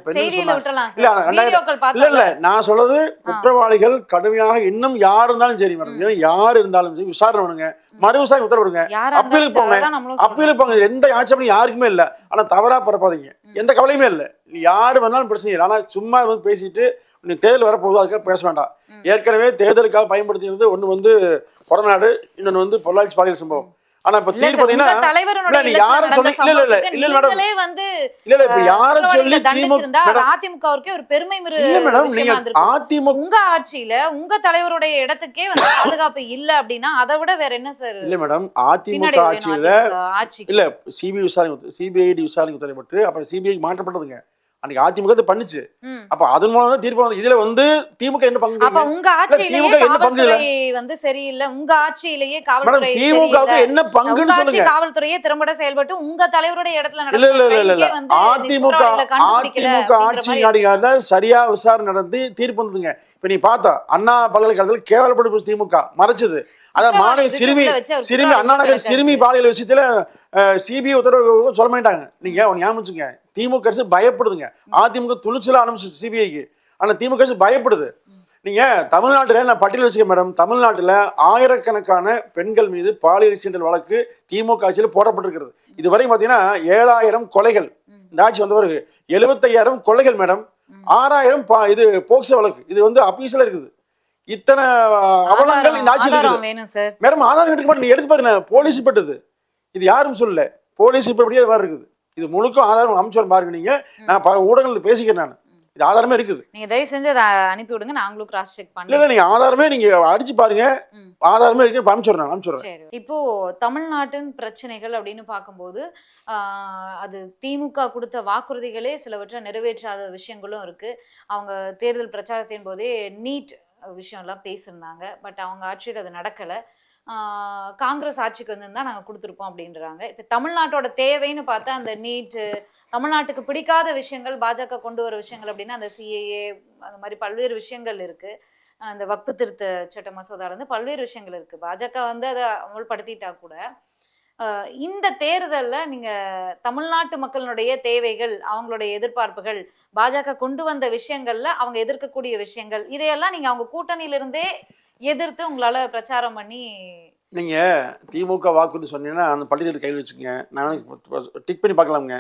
A: இல்ல நான் சொல்றது குற்றவாளிகள் கடுமையாக இன்னும் யார் இருந்தாலும் சரி மேடம், யார் இருந்தாலும் சரி விசாரணை பண்ணுங்க, மறு விசாரணை உத்தரவிடுங்க, அப்பீலுக்கு போங்க, எந்த ஆட்சேபனையும் யாருக்குமே இல்லை. ஆனா தவறா பரப்பாதீங்க, எந்த கவலையுமே இல்லை. யாரு வேணாலும் பிரச்சனை இல்லை. ஆனா சும்மா வந்து பேசிட்டு நீ தேர்தல் வரப்போகுது அதுக்காக பேச வேண்டாம். ஏற்கனவே தேர்தலுக்காக பயன்படுத்தினது ஒண்ணு வந்து கொடநாடு, இன்னொன்று வந்து பொள்ளாச்சி பாலியல் சம்பவம். ஆனா இப்ப தீர்ப்பு பாத்தீங்கன்னா நீ யாரை சொல்லி இல்ல மேடம் இல்ல இப்ப யாரை சொல்லி
B: அதிமுகவுக்கே ஒரு பெருமை
A: இல்ல மேடம் நீங்க அதிமுக
B: உங்க ஆட்சியில உங்க தலைவருடைய இடத்துக்கே வந்து பாதுகாப்பு இல்ல அப்படின்னா அதை விட வேற என்ன சார்?
A: இல்ல மேடம் அதிமுக ஆட்சியில இல்ல சிபிஐடி விசாரணை உத்தரவிட்டு அப்புறம் சிபிஐ மாற்றப்பட்டதுங்க. அன்னைக்கு அதிமுக பண்ணுச்சு. அப்ப அதன் மூலம் தான் தீர்ப்பு வந்து. இதுல வந்து திமுக என்ன பங்கு?
B: அப்ப உங்க ஆட்சியிலேயே காவல்துறை வந்து சரியில்லை, உங்க ஆட்சியிலேயே காவல்துறை
A: திமுகவுக்கு என்ன பங்குன்னு சொல்லுங்க.
B: காவல்துறையே திறம்பட செயல்பட்டு உங்க தலைவருடைய இடத்துல
A: இல்ல அதிமுக ஆட்சி நாடிகால சரியா விசாரணை நடந்து தீர்ப்பு வந்ததுங்க. இப்ப நீ பார்த்தா அண்ணா பல்கலைக்கழகத்தில் கேவலப்பட்டு திமுக மறைச்சது. அதான் மாணவி சிறுமி அண்ணா நகர் சிறுமி பாலியல் விஷயத்துல சிபிஐ உத்தரவு சொல்ல மாட்டாங்க. நீங்க ஞாபகம் திமுக அரசு பயப்படுதுங்க. அதிமுக துணிச்சலா அனுப்பிச்சு சிபிஐக்கு. ஆனா திமுக அரசு பயப்படுது. நீங்க தமிழ்நாட்டுல நான் பட்டியல் வச்சுக்க மேடம், தமிழ்நாட்டுல ஆயிரக்கணக்கான பெண்கள் மீது பாலியல் சீண்டல் வழக்கு திமுக ஆட்சியில் போடப்பட்டிருக்கிறது. இதுவரை பாத்தீங்கன்னா 7000 கொலைகள் இந்த ஆட்சி வந்த பிறகு 75,000 கொலைகள் மேடம், 6000 இது போக்சோ வழக்கு. இது வந்து அபீஸ்ல இருக்குது. இத்தனை அவலங்கள் இந்த ஆட்சியில் இருக்குது மேடம். ஆதாரம் எடுக்க மாட்டேன். நீ எடுத்து பாருங்க, போலீஸ் பட்டது இது யாரும் சொல்லல. போலீஸ் இப்படியே மாதிரி இருக்குது. இது முழுக்க ஆதாரம் அமைச்சர் பாருங்க. நீங்க நான் பல ஊடகங்கள் பேசிக்கிறேன். நான் இது ஆதாரமே இருக்குது.
B: நீங்க தயவு செஞ்சு அதை அனுப்பி விடுங்க, நாங்களும் கிராஸ் செக் பண்ணலாம்.
A: இல்ல நீங்க ஆதாரமே நீங்க அடிச்சு பாருங்க, ஆதாரமே இருக்கு. அனுப்பிச்சுடுறேன்.
B: இப்போ தமிழ்நாட்டின் பிரச்சனைகள் அப்படின்னு பார்க்கும்போது அது திமுக கொடுத்த வாக்குறுதிகளே சிலவற்றை நிறைவேற்றாத விஷயங்களும் இருக்கு. அவங்க தேர்தல் பிரச்சாரத்தின் போதே நீட் விஷயம்லாம் பேசியிருந்தாங்க. பட் அவங்க ஆட்சியில் அது நடக்கலை. காங்கிரஸ் ஆட்சிக்கு வந்து தான் நாங்கள் கொடுத்துருப்போம் அப்படின்றாங்க. இப்போ தமிழ்நாட்டோட தேவைன்னு பார்த்தா அந்த நீட்டு, தமிழ்நாட்டுக்கு பிடிக்காத விஷயங்கள், பாஜக கொண்டு வர விஷயங்கள் அப்படின்னா அந்த சிஏஏ, அந்த மாதிரி பல்வேறு விஷயங்கள் இருக்கு. அந்த வக்பு திருத்த சட்ட மசோதால இருந்து பல்வேறு விஷயங்கள் இருக்கு. பாஜக வந்து அதை அமல்படுத்திட்டா கூட இந்த தேர்தலில் நீங்க தமிழ்நாட்டு மக்களுடைய தேவைகள், அவங்களுடைய எதிர்பார்ப்புகள், பாஜக கொண்டு வந்த விஷயங்கள்ல அவங்க எதிர்க்கக்கூடிய விஷயங்கள், இதையெல்லாம் நீங்க அவங்க கூட்டணியிலிருந்தே எதிர்த்து உங்களால பிரச்சாரம் பண்ணி
A: நீங்க திமுக வாக்குறுதி சொன்னீங்கன்னா அந்த பள்ளியில் கையில் வச்சுக்கங்க. நான் டிக் பண்ணி பார்க்கலாமுங்க.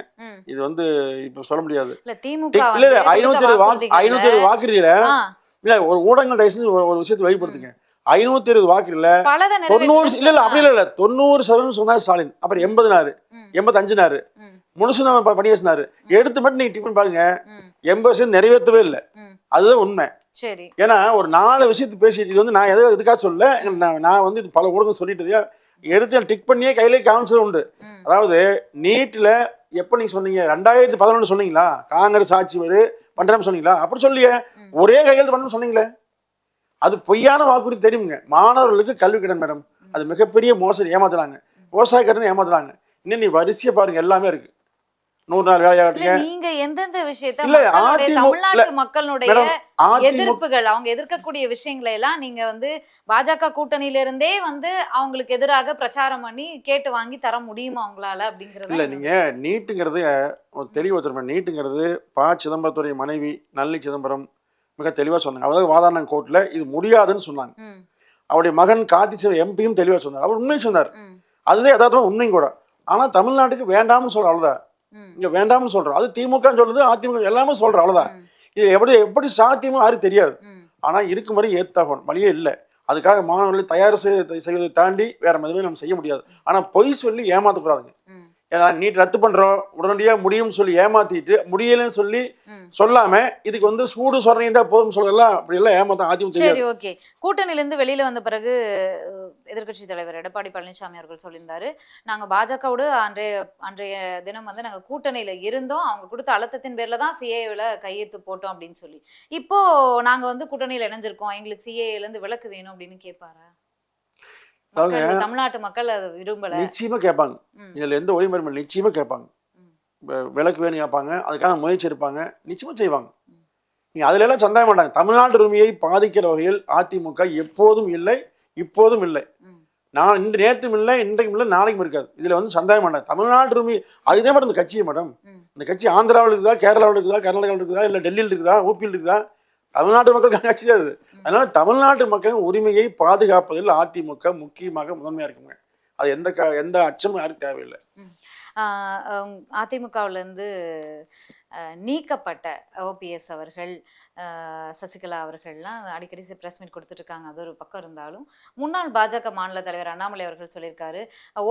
A: இது வந்து இப்ப சொல்ல முடியாது.
B: இல்ல திமுக
A: 520 வாக்குறுதியில இல்ல ஒரு ஊடகங்கள் தயவுசெய்து ஒரு விஷயத்தை வெளிப்படுத்துங்க. 520 வாக்குல 90 இல்ல அப்படி இல்ல 90% சொன்னார் ஸ்டாலின். அப்புறம் 80 85 முழுசு நம்ம பணியாசினாரு. எடுத்து மட்டும் நீங்க டிக் பண்ணி பாருங்க, 80% நிறைவேற்றவே இல்லை. அதுதான் உண்மை.
B: சரி,
A: ஏன்னா ஒரு 4 விஷயத்தை பேசிட்டு இது வந்து நான் எதுக்காக சொல்ல, நான் வந்து இது பல ஊடகம் சொல்லிட்டு எடுத்து டிக் பண்ணியே கையிலே காமிச்சது உண்டு. அதாவது நீட்ல எப்ப நீங்க சொன்னீங்க 2011 சொன்னீங்களா காங்கிரஸ் ஆட்சி பண்றேன்னு சொன்னீங்களா? அப்படி சொல்லியே ஒரே கையெழுத்து பண்ணணும்னு சொன்னீங்களே, அது பொய்யான வாக்குறுதி தெரியுங்க. மாணவர்களுக்கு கல்வி கடன் மேடம், அது மிகப்பெரிய மோசடி, ஏமாத்துறாங்க. விவசாய கடன் ஏமாத்துறாங்க. இன்னும் நீ வரிசையை பாருங்க, எல்லாமே இருக்கு. 100 நாள் வேலையாகட்டுங்க.
B: நீங்க எந்தெந்த விஷயத்தை தமிழ்நாட்டு மக்களுடைய எதிர்ப்புகள், அவங்க எதிர்க்கக்கூடிய விஷயங்களை எல்லாம் நீங்க வந்து பாஜக கூட்டணியில இருந்தே வந்து அவங்களுக்கு எதிராக பிரச்சாரம் பண்ணி கேட்டு வாங்கி தர முடியுமா அவங்களால அப்படிங்கறது?
A: இல்ல நீங்க நீட்டுங்கிறது தெளிவா தெரியுமா? நீட்டுங்கிறது சிதம்பரத்துடைய மனைவி நல்லி சிதம்பரம் மிக தெளிவா சொன்னாங்க. அதாவது வாதாரண கோர்ட்ல இது முடியாதுன்னு சொன்னாங்க. அவருடைய மகன் கார்த்தி எம்பியும் தெளிவா சொன்னார். அவர் உண்மையை சொன்னார். அதுதான் யதார்த்தமா உண்மையும் கூட. ஆனா தமிழ்நாட்டுக்கு வேண்டாம்னு சொல்ற, அவ்வளவுதான். இங்க வேண்டாம்னு சொல்றோம். அது திமுக சொல்றது, அதிமுக எல்லாமே சொல்றோம், அவ்வளவுதான். இது எப்படி சாத்தியமோ யாரும் தெரியாது. ஆனா இருக்கும் வரை ஏத்தாகணும், வழியே இல்லை. அதுக்காக மாணவர்களை தயார் செய்வதை தாண்டி வேற எதுவுமே நம்ம செய்ய முடியாது. ஆனா பொய் சொல்லி ஏமாத்தக்கூடாதுங்க. ஏன்னா நீட் ரத்து பண்றோம் உடனடியாக முடியும்னு சொல்லி ஏமாத்திட்டு முடியலன்னு சொல்லி சொல்லாம இதுக்கு வந்து சூடு சொரணையும் தான் போதும் சொல்லலாம். அப்படி எல்லாம் ஏமாத்தான் அதிமுக.
B: சரி, ஓகே. கூட்டணியிலிருந்து வெளியில வந்த பிறகு எதிர்கட்சி தலைவர் எடப்பாடி பழனிசாமி அவர்கள் சொல்லியிருந்தாரு, நாங்க பாஜகவோடு அன்றைய தினம் வந்து நாங்க கூட்டணியில இருந்தோம், அவங்க கொடுத்த அழுத்தத்தின் பேர்ல தான் சிஏஏல கையெழுத்து போட்டோம் அப்படின்னு சொல்லி. இப்போ நாங்க வந்து கூட்டணியில இணைஞ்சிருக்கோம், எங்களுக்கு சிஏஏல இருந்து விலக்கு வேணும் அப்படின்னு கேட்பாரா? தமிழ்நாட்டு மக்கள் அதை விரும்பல.
A: நிச்சயமா கேட்பாங்க. இதுல எந்த ஒளிமறைமுறை நிச்சயமா கேட்பாங்க. விலக்கு வேணும் கேட்பாங்க. அதுக்கான முயற்சி எடுப்பாங்க. நிச்சயமா செய்வாங்க. நீ அதுல எல்லாம் சந்தேகம் மாட்டாங்க. தமிழ்நாட்டு உரிமையை பாதிக்கிற வகையில் அதிமுக எப்போதும் இல்லை, இப்போதும் இல்லை. நான் நேற்றும் இல்லை, இன்றைக்கும் இல்லை, நாளைக்கும் இருக்காது. இதுல வந்து சந்தேகம் மாட்டாங்க. தமிழ்நாட்டு உரிமை அதுதான் மேடம் இந்த கட்சியை மேடம். இந்த கட்சி ஆந்திராவில் இருக்குதா, கேரளாவில் இருக்குதா, கர்நாடகாவில் இருக்குதா, இல்லை டெல்லியில் இருக்குதா, ஊபியில் இருக்குதா, தமிழ்நாட்டு மக்களுக்கு கட்சி தான் அது. அதனால தமிழ்நாட்டு மக்களின் உரிமையை பாதுகாப்பதில் அதிமுக முக்கியமாக முதன்மையா இருக்குங்க. அது எந்த அச்சமும் யாருக்கும் தேவையில்லை.
B: அதிமுகவுல இருந்து நீக்கப்பட்ட ஓபிஎஸ் அவர்கள், சசிகலா அவர்கள்லாம் அடிக்கடி ப்ரெஸ் மீட் கொடுத்துட்டு இருக்காங்க. அது ஒரு பக்கம் இருந்தாலும் முன்னாள் பாஜக மாநில தலைவர் அண்ணாமலை அவர்கள் சொல்லியிருக்காரு,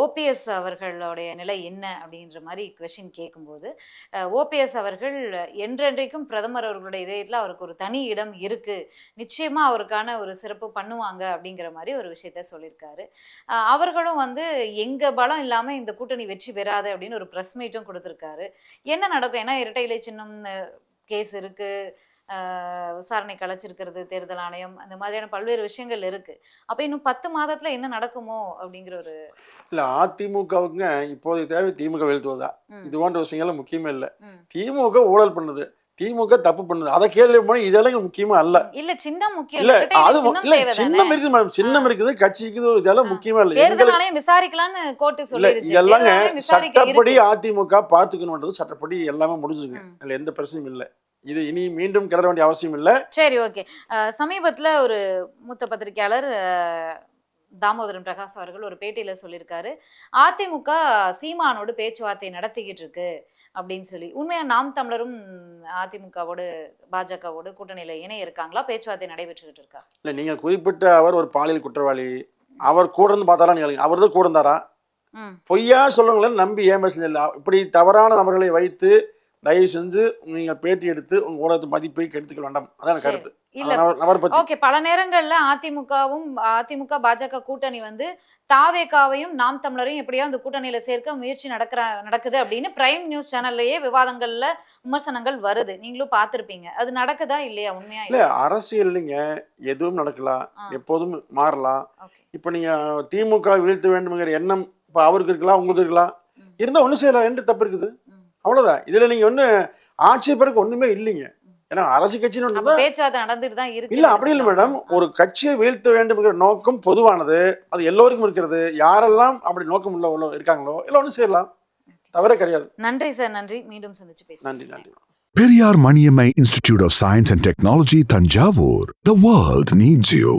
B: ஓபிஎஸ் அவர்களுடைய நிலை என்ன அப்படின்ற மாதிரி கொஸ்டின் கேட்கும்போது, ஓபிஎஸ் அவர்கள் என்றென்றைக்கும் பிரதமர் அவர்களுடைய இதயத்தில் அவருக்கு ஒரு தனி இடம் இருக்கு, நிச்சயமா அவருக்கான ஒரு சிறப்பு பண்ணுவாங்க அப்படிங்கிற மாதிரி ஒரு விஷயத்த சொல்லியிருக்காரு. அவர்களும் வந்து எங்க பலம் இல்லாம இந்த கூட்டணி வெற்றி பெறாது அப்படின்னு ஒரு ப்ரெஸ் மீட்டும் கொடுத்துருக்காரு. என்ன நடக்கும்? ஏன்னா இரட்டை இலை சின்னம் கேஸ் இருக்கு, விசாரணை கலைச்சிருக்கிறது தேர்தல் ஆணையம், அந்த மாதிரியான பல்வேறு விஷயங்கள் இருக்கு. அப்ப இன்னும் 10 மாதத்துல என்ன நடக்குமோ அப்படிங்கிற ஒரு
A: இல்ல, அதிமுகவுங்க இப்போதைய தேவை திமுக வீழ்த்துவதா. இது போன்ற விஷயங்கள்லாம் முக்கியமே இல்லை. திமுக ஊழல் பண்ணுது, திமுக தப்பு பண்ணுது, அதை கேள்வி போனா இதெல்லாம் முக்கியமா அல்ல.
B: இல்ல சின்னம் முக்கியம்
A: இல்ல,
B: இரட்டை இலை
A: அது
B: சின்னம்
A: இல்ல,
B: தேவைதானே?
A: சின்னம் இருக்குது மேடம், சின்னம் இருக்குது, கட்சி இருக்குது, இதெல்லாம் முக்கியமா இல்லை.
B: தேர்தல் ஆணையம் விசாரிக்கலாம்னு கோர்ட்டு
A: இல்ல,
B: சொல்லிருச்சு.
A: இதெல்லாங்க
B: தேர்தல் ஆணையம் விசாரிக்க
A: சட்டப்படி
B: இருக்கு.
A: அதிமுக பார்த்துக்கணுன்றது சட்டப்படி எல்லாமே முடிஞ்சுங்க. அதுல எந்த பிரச்சனையும் இல்லை. இது இனி மீண்டும் கிளற வேண்டிய அவசியம் இல்லை.
B: சரி, ஓகே. சமீபத்துல ஒரு மூத்த பத்திரிகையாளர் தாமோதரன் பிரகாஷ் அவர்கள் ஒரு பேட்டியில சொல்லியிருக்காரு, அதிமுக சீமானோடு பேச்சுவார்த்தை நடத்திக்கிட்டு இருக்கு அப்படின்னு சொல்லி. உண்மையா நாம் தமிழரும் அதிமுகவோடு பாஜகவோடு கூட்டணியில இணைய இருக்காங்களா? பேச்சுவார்த்தை நடைபெற்றுக்கிட்டு இருக்கா?
A: இல்ல, நீங்க குறிப்பிட்ட அவர் ஒரு பாலியல் குற்றவாளி, அவர் கூட இருந்து பார்த்தாரா நீங்க? அவர் தான் கூட இருந்தாரா? பொய்யா சொல்லுங்களேன் நம்பி ஏன் பேசுறீங்க? இப்படி தவறான நபர்களை வைத்து தயவு செஞ்சு நீங்க பேட்டி எடுத்து உங்க ஊடகத்து மதிப்பை கெடுத்துக்க வேண்டாம். அதான் கருத்து.
B: ஓகே, பல நேரங்கள்ல அதிமுக பாஜக கூட்டணி வந்து தாவேகாவையும் நாம் தமிழரையும் எப்படியோ அந்த கூட்டணியில சேர்க்க முயற்சி நடக்குது அப்படின்னு பிரைம் நியூஸ் சேனல்லையே விவாதங்கள்ல விமர்சனங்கள் வருது. நீங்களும் பார்த்திருப்பீங்க. அது நடக்குதா இல்லையா? உண்மையா
A: இல்ல, அரசியல்லைங்க எதுவும் நடக்கலாம், எப்போதும் மாறலாம். இப்ப நீங்க திமுக வீழ்த்த வேண்டும்ங்கிற எண்ணம் இப்ப அவருக்கு இருக்கலாம், உங்களுக்கு இருக்கலாம், இருந்தா ஒண்ணு செய்யலாம் என்று தப்பு இருக்குது, அவ்வளவுதான். இதுல நீங்க ஒண்ணு ஆட்சேபருக்கு ஒண்ணுமே இல்லைங்க. ஏன்னா அரசு கட்சின்னு
B: பேச்சுவார்த்தை நடந்துட்டு தான் இருக்கு.
A: இல்ல, அப்படி இல்லை மேடம். ஒரு கட்சியை வீழ்த்த வேண்டும்ங்கிற நோக்கம் பொதுவானது, அது எல்லோருக்கும் இருக்கிறது. யாரெல்லாம் அப்படி நோக்கம் உள்ள இருக்காங்களோ எல்லாம் ஒண்ணு செய்யலாம், தவறே கிடையாது.
B: நன்றி சார், நன்றி. மீண்டும் சந்திச்சு பேசுறேன்.
A: நன்றி, நன்றி.
C: Periyar Maniammai Institute of Science and Technology, Thanjavur. The world needs you.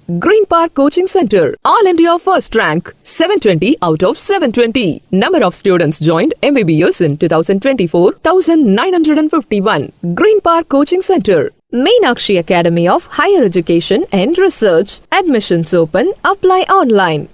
D: Green Park Coaching Center, All India First Rank, 720 out of 720. Number of students joined MBBS in 2024, 1951. Green Park Coaching Center, Meenakshi Academy of Higher Education and Research. Admissions open. Apply online.